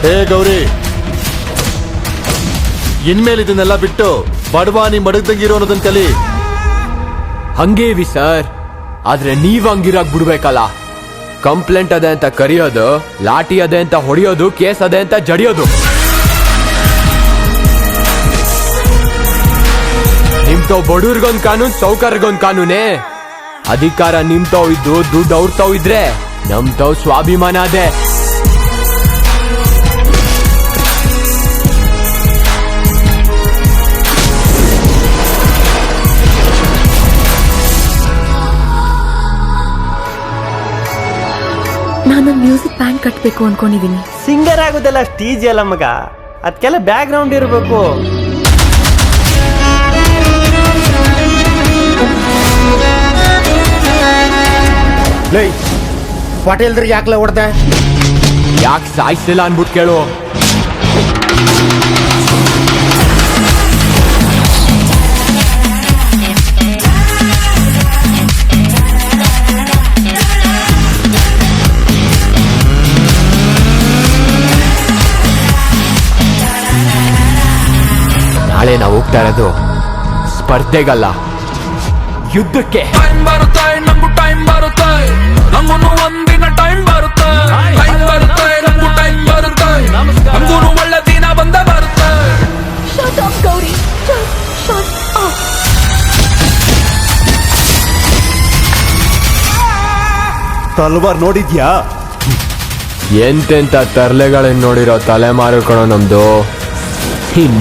ಹೇ ಗೌರಿ, ಇನ್ಮೇಲೆ ಇದನ್ನೆಲ್ಲ ಬಿಟ್ಟು ಬಡವಾನಿ ಮಡಗ್ದಂಗಿರೋ ಅನ್ನೋದನ್ನ ಕಲಿ. ಹಂಗೇವಿ ಸರ್, ಆದ್ರೆ ನೀವ್ ಹಂಗಿರಾಗ್ ಬಿಡ್ಬೇಕಲ್ಲ. ಕಂಪ್ಲೇಂಟ್ ಅದೇ ಅಂತ ಕರಿಯೋದು, ಲಾಠಿ ಅದೇ ಅಂತ ಹೊಡೆಯೋದು, ಕೇಸ್ ಅದೇ ಅಂತ ಜಡಿಯೋದು. ನಿಮ್ತಾವ್ ಬಡವ್ರಿಗೊಂದ್ ಕಾನೂನ್, ಸೌಕರ್ಯಗೊಂದ್ ಕಾನೂನೇ. ಅಧಿಕಾರ ನಿಮ್ತಾವ್ ಇದ್ದು ದುಡ್ಡು ಅವ್ರ ತಾವ್ ಇದ್ರೆ ನಮ್ತಾವ್ ಸ್ವಾಭಿಮಾನ ಅದೇ. ನಾನು ಮ್ಯೂಸಿಕ್ ಬ್ಯಾಂಡ್ ಕಟ್ಬೇಕು ಅನ್ಕೊಂಡಿದೀನಿ. ಸಿಂಗರ್ ಆಗೋದೆಲ್ಲ ಅಷ್ಟು ಈಜಿ ಅಲ್ಲ ಮಗ, ಅದಕ್ಕೆಲ್ಲ ಬ್ಯಾಕ್ ಗ್ರೌಂಡ್ ಇರಬೇಕು. ಪಟೇಲ್ರಿಗೆ ಯಾಕಲ ಹೊಡ್ದೆ? ಯಾಕೆ ಸಾಯಿಸಿಲ್ಲ ಅನ್ಬಿಟ್ಟು ಕೇಳು. ನಾಳೆ ನಾವು ಹೋಗ್ತಾ ಇರೋದು ಸ್ಪರ್ಧೆಗಲ್ಲ, ಯುದ್ಧಕ್ಕೆ. ಟೈಮ್ ಬರುತ್ತೆ, ನಮಗೂ ಟೈಮ್ ಬರುತ್ತೆ, ನಮಗೂ ಒಂದಿನ ಟೈಮ್ ಬರುತ್ತೆ. ಟೈಮ್ ಬರುತ್ತೆ, ನಮಗೂ ಟೈಮ್ ಬರುತ್ತೆ, ನಮಗೂ ಒಳ್ಳೆ ದಿನ ಬಂದ ಬರುತ್ತೆ. Shut up, Gauri. Shut up. ತಲ್ವಾರ್ ನೋಡಿದ್ಯಾ? ಎಂತೆಂತ ತರ್ಲೆಗಳನ್ನ ನೋಡಿರೋ ತಲೆಮಾರು ಕಣೋ ನಮ್ದು.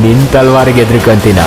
ನಿನ್ ತಲ್ವಾರಿಗೆ ಎದ್ರಿಕಂತೀನ.